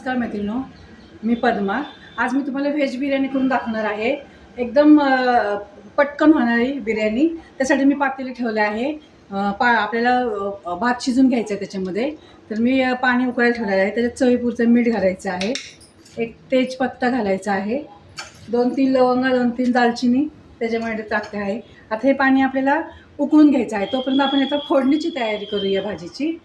नमस्कार मैत्रिणींनो, मी पद्मा। आज मी तुम्हाला व्हेज बिर्याणी करून दाखवणार आहे। एकदम पटकन होणारी बिर्याणी। त्यासाठी मी पातेले ठेवले आहे। आपल्याला भात शिजून घ्यायचा आहे त्याच्यामध्ये। तर मी पाणी उकळायला ठेवलेलं आहे। त्याच्यात चवीपुरतं मीठ घालायचं आहे, एक तेजपत्ता घालायचा आहे, 2-3 लवंग, 2-3 दालचिनी त्याच्यामध्ये टाकते आहे। आता हे पाणी आपल्याला उकळून घ्यायचं आहे। तोपर्यंत आपण आता फोडणीची तयारी करूया भाजीची।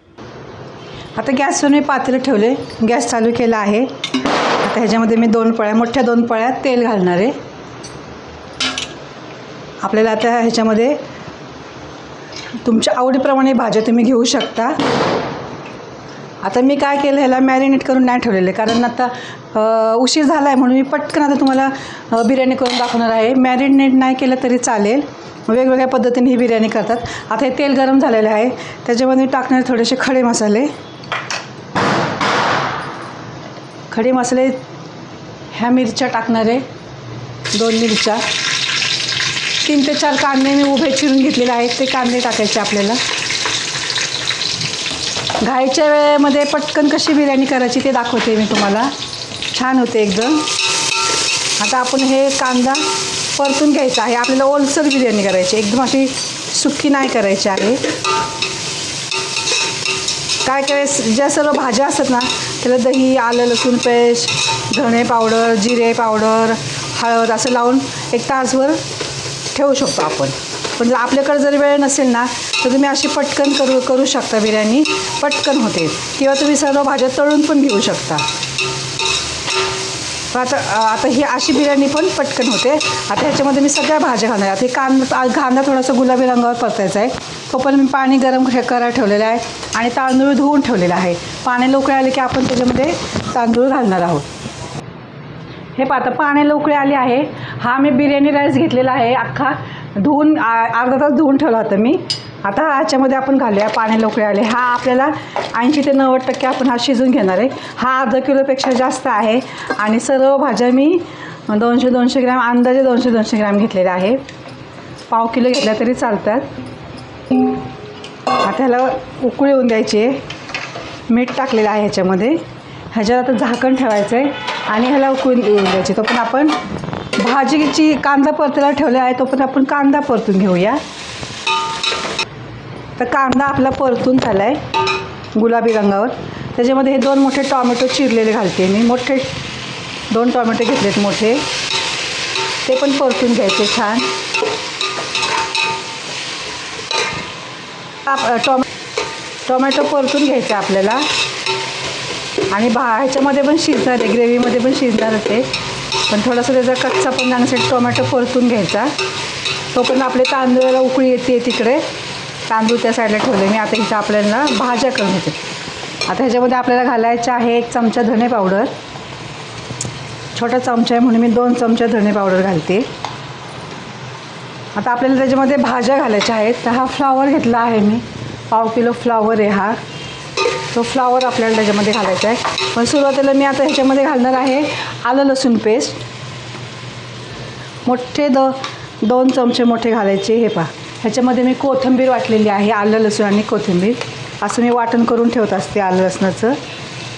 आता गॅसवर मी पातेलं ठेवले, गॅस चालू केला आहे। आता ह्याच्यामध्ये मी मोठ्या दोन पळ्या तेल घालणार आहे। आपल्याला आता ह्याच्यामध्ये तुमच्या आवडीप्रमाणे भाज्या तुम्ही घेऊ शकता। आता मी काय केलं, ह्याला मॅरिनेट करून नाही ठेवलेलं, कारण आता उशीर झाला आहे म्हणून मी पटकन आता तुम्हाला बिर्याणी करून दाखवणार आहे। मॅरिनेट नाही केलं तरी चालेल, वेगवेगळ्या पद्धतीने ही बिर्याणी करतात। आता हे तेल गरम झालेलं आहे, त्याच्यामध्ये मी टाकणार थोडेसे खडे मसाले। खडे मसाले ह्या मिरच्या टाकणार आहे, 2 मिरच्या, 3 ते 4 कांदे मी उभे चिरून घेतलेले आहेत, ते कांदे टाकायचे आपल्याला। घाईच्या वेळेमध्ये पटकन कशी बिर्याणी करायची ते दाखवते मी तुम्हाला, छान होते एकदम। आता आपण हे कांदा परतून घ्यायचा आहे। आपल्याला ओलसर बिर्याणी करायची, एकदम अशी सुकी नाही करायची आहे। काय करायचं, ज्या सर्व भाज्या असतात ना त्याला दही, आलं लसूण पेस्ट, धणे पावडर, जिरे पावडर, हळद असं लावून 1 तासभर ठेवू शकतो आपण। पण जर आपल्याकडे जर वेळ नसेल ना तर तुम्ही अशी पटकन करू शकता, बिर्याणी पटकन होते। किंवा तुम्ही सर्व भाज्या तळून पण घेऊ शकता। आता ही अशी बिर्याणी पण पटकन होते। आता ह्याच्यामध्ये मी सगळ्या भाज्या घालणार आहे। हे कांदा थोडासा गुलाबी रंगावर परतायचा आहे, तोपर्यंत मी पाणी गरम करायला ठेवलेलं आहे आणि तांदूळ धुवून ठेवलेला आहे। पाण्याला उकळी आले की आपण त्याच्यामध्ये तांदूळ घालणार आहोत। हे पाहता पाण्याला उकळी आली आहे। हा मी बिर्याणी राईस घेतलेला आहे, अख्खा धुवून अर्धा तास धुवून ठेवला होता मी। आता ह्याच्यामध्ये आपण घालूया, पाण्याला उकळी आले। हा आपल्याला 80 ते 90% आपण हा शिजून घेणार आहे। हा अर्धा किलोपेक्षा जास्त आहे आणि सर्व भाज्या मी 200-200 ग्रॅम, अंदाजे 200-200 ग्रॅम घेतलेल्या आहे। पाव किलो घेतल्या तरी चालतात। आता ह्याला उकळी येऊन द्यायची आहे। मीठ टाकलेलं आहे ह्याच्यामध्ये। ह्याच्यावर आता झाकण ठेवायचं आहे आणि ह्याला उकळून येऊन द्यायची। तो पण आपण भाजीची कांदा परतायला ठेवला आहे, तो पण आपण कांदा परतून घेऊया। तर कांदा आपला परतून झाला आहे गुलाबी रंगावर। त्याच्यामध्ये हे 2 मोठे टॉमॅटो चिरलेले घालते मी, मोठे 2 टॉमॅटो घेतलेत मोठे, ते पण परतून घ्यायचे छान। टोमॅटो परतून घ्यायचे आपल्याला आणि ह्याच्यामध्ये पण शिजणार आहे, ग्रेव्हीमध्ये पण शिजणार आहे, पण थोडासा त्याचा कच्चा पण जाण्यासाठी टोमॅटो परतून घ्यायचा। तो पण आपले तांदूळाला उकळी येते तिकडे, तांदूळ त्या साईडला ठेवले मी। आता इथं आपल्याला भाज्या करून घेते। आता ह्याच्यामध्ये आपल्याला घालायचं आहे 1 चमचा धणे पावडर, छोटा चमचा आहे म्हणून मी 2 चमचा धणे पावडर घालते। आता आपल्याला त्याच्यामध्ये भाज्या घालायच्या आहेत। तर हा फ्लॉवर घेतला आहे मी, पाव किलो फ्लॉवर आहे हा, तो फ्लॉवर आपल्याला त्याच्यामध्ये घालायचा आहे। पण सुरुवातीला मी आता ह्याच्यामध्ये घालणार आहे आलं लसूण पेस्ट, मोठे 2 चमचे मोठे घालायचे। हे पहा, ह्याच्यामध्ये मी कोथिंबीर वाटलेली आहे, आलं लसूण आणि कोथिंबीर असं मी वाटण करून ठेवत असते आलं लसणाचं।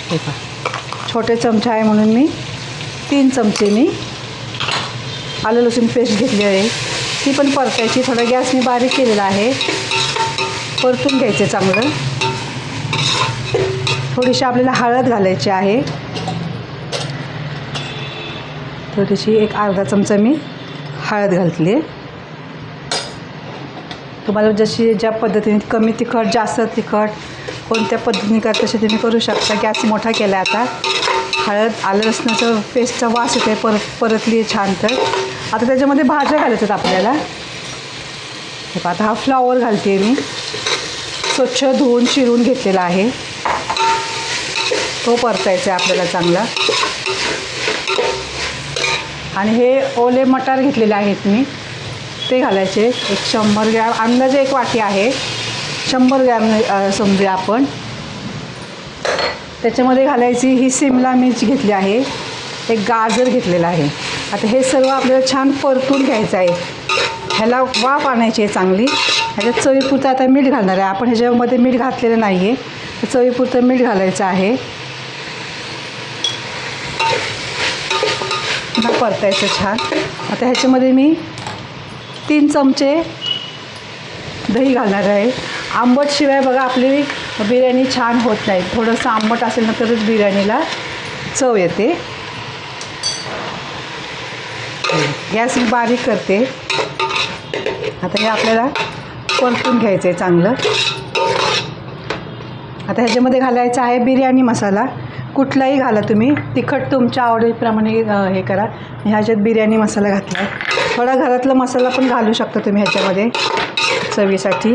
हे पहा, छोटे चमचे आहे म्हणून मी 3 चमचे मी आलं लसूण पेस्ट घेतली आहे, ती पण परतायची। थोडा गॅस मी बारीक केलेला आहे, परतून घ्यायचे चांगलं। थोडीशी आपल्याला हळद घालायची आहे, थोडीशी एक अर्धा चमचा मी हळद घातली आहे। तुम्हाला जशी ज्या पद्धतीने कमी तिखट, जास्त तिखट कोणत्या पद्धतीने करता तसे तुम्ही करू शकता। गॅस मोठा केला आहे आता। हळद, आलं लसणाचं पेस्टचा वास येते, परतली छान। तर आता त्याच्यामध्ये भाज्या घालायच्यात आपल्याला। हे आता हा फ्लॉवर घालते मी, स्वच्छ धुवून चिरून घेतलेला आहे, तो परतायचा आहे आपल्याला चांगला। आणि हे ओले मटार घेतलेले आहेत मी, ते घालायचे 100 ग्रॅम, अंदाजे 1 वाटी आहे, 100 ग्रॅम समजूया आपण। त्याच्यामध्ये घालायची ही शिमला मिरची घेतली आहे, एक गाजर घेतलेला आहे। आता हे सर्व आपल्याला छान परतून घ्यायचं आहे, ह्याला वाफ आणायची आहे चांगली। ह्याच्यात चवीपुरतं आता मीठ घालणार आहे आपण, ह्याच्यामध्ये मीठ घातलेलं नाही आहे, चवीपुरतं मीठ घालायचं आहे। पुन्हा परतायचं छान. आता ह्याच्यामध्ये मी 3 चमचे दही घालणार आहे. आंबटशिवाय बघा आपली बिर्याणी छान होत नाही. थोडंसं आंबट असेल ना तरच बिर्याणीला चव येते. गॅस मी बारीक करते. आता हे आपल्याला परतून घ्यायचं आहे चांगलं. आता ह्याच्यामध्ये घालायचा आहे बिर्याणी मसाला. कुठलाही घाला तुम्ही, तिखट तुमच्या आवडीप्रमाणे हे करा. ह्याच्यात बिर्याणी मसाला घातला आहे. थोडा घरातला मसाला पण घालू शकता तुम्ही ह्याच्यामध्ये चवीसाठी.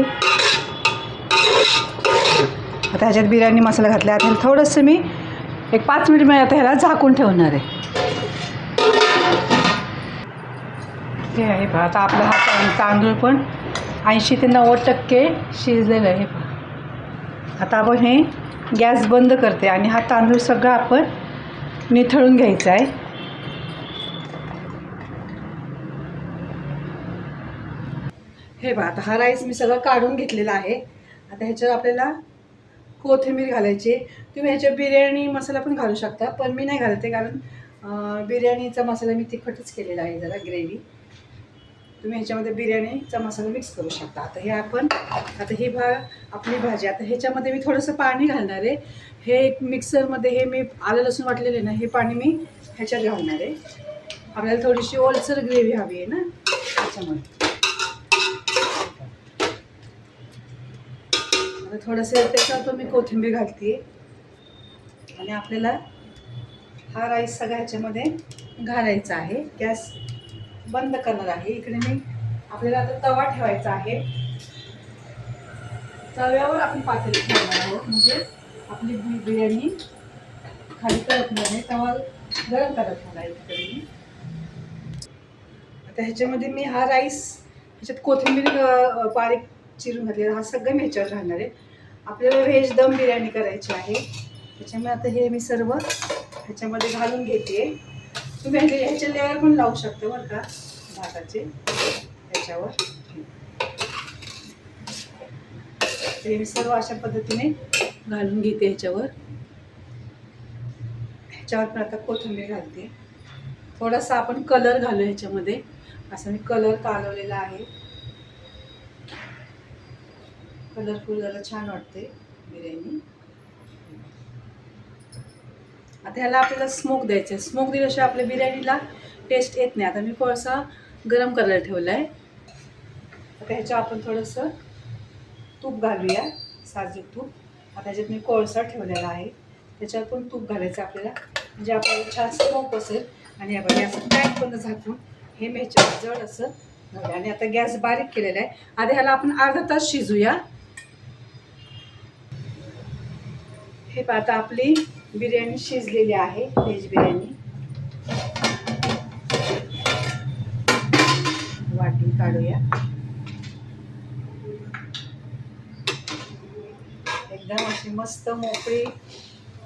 आता ह्याच्यात बिर्याणी मसाला घातला आहे. आता थोडंसं मी एक 5 मिनिट मी आता ह्याला झाकून ठेवणार आहे. हे आहे पहा. आता आपला हा तांदूळ पण 80 ते 90% शिजलेलं आहे पहा. आता आपण हे गॅस बंद करते आणि हा तांदूळ सगळा आपण निथळून घ्यायचा आहे. हे पहा. आता हा राईस मी सगळं काढून घेतलेला आहे. आता ह्याच्यावर आपल्याला कोथिंबीर घालायची. तुम्ही ह्याच्यावर बिर्याणी मसाला पण घालू शकता, पण मी नाही घालते कारण बिर्याणीचा मसाला मी तिखटच केलेला आहे जरा ग्रेव्ही. तुम्ही ह्याच्यामध्ये बिर्याणीचा मसाला मिक्स करू शकता. आता हे आपण आता ही आपली भाजी. आता ह्याच्यामध्ये मी थोडंसं पाणी घालणार आहे. हे एक मिक्सरमध्ये हे मी आलं लसूण वाटलेले ना, हे पाणी मी ह्याच्यात घालणार आहे. आपल्याला थोडीशी ओलसर ग्रेव्ही हवी आहे ना त्याच्यामध्ये. आता थोडंसं त्याच्यावर मी कोथिंबीर घालते आणि आपल्याला हा राईस सगळा ह्याच्यामध्ये घालायचा आहे. गॅस बंद करणार आहे. इकडे मी आपल्याला आता तवा ठेवायचा आहे. तव्यावर आपण पातेली ठेवणार आहोत, म्हणजे आपली बिर्याणी खाली करपणार नाही. तवा गरम करत ठेवणार इकडे मी. आता ह्याच्यामध्ये मी हा राईस ह्याच्यात कोथिंबीर बारीक चिरून घातलेला हा सगळं मी ह्याच्यावर घालणार आहे. आपल्याला व्हेज दम बिर्याणी करायची आहे. त्याच्यामुळे आता हे मी सर्व ह्याच्यामध्ये घालून घेते. तुम्ही ह्याचे लेअर पण लावू शकता बरं का भाताचे ह्याच्यावर. ते मी सर्व अशा पद्धतीने घालून घेते ह्याच्यावर. ह्याच्यावर पण आता कोथिंबीर घालते. थोडासा आपण कलर घालू ह्याच्यामध्ये. असं मी कलर कालवलेला आहे. कलरफुल जरा छान वाटते बिर्याणी. आता ह्याला आपल्याला स्मोक द्यायचं आहे. स्मोक दिल्याशिवाय आपल्या बिर्याणीला टेस्ट येत नाही. आता मी कोळसा गरम करायला ठेवला आहे. आता ह्याच्यावर आपण थोडंसं तूप घालूया, साजूक तूप. आता ह्याच्यात मी कोळसा ठेवलेला आहे, त्याच्यावर पण तूप घालायचं आपल्याला, म्हणजे आपल्याला छान स्मोक असेल. आणि आपण असं पॅक पण झाकून हे मी ह्याच्यावर जड असं घालूया. आणि आता गॅस बारीक केलेला आहे. आता ह्याला आपण अर्धा तास शिजूया. हे पहा. आता आपली बिर्याणी शिजलेली आहे, व्हेज बिर्याणी. वाटी काढूया. एकदम अशी मस्त मोकळी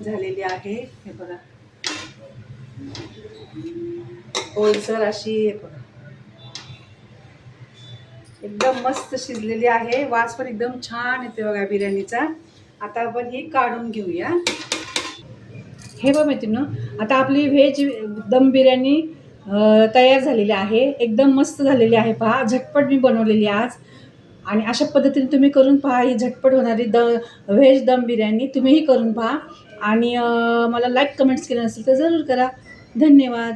झालेली आहे. हे बघा, ओलसर अशी. हे बघा, एकदम मस्त शिजलेली आहे. वास पण एकदम छान येते बघा बिर्याणीचा. आता आपण ही काढून घेऊया. हे बघ मैत्रिणी, आता आपली व्हेज दम बिर्याणी तयार झालेली आहे. एकदम मस्त झालेली आहे. पहा, झटपट मी बनवलेली आज. आणि अशा पद्धतीने तुम्ही करून पहा. ही झटपट होणारी व्हेज दम बिर्याणी तुम्हीही करून पहा. आणि मला लाईक कमेंट्स केले नसेल तर जरूर करा. धन्यवाद.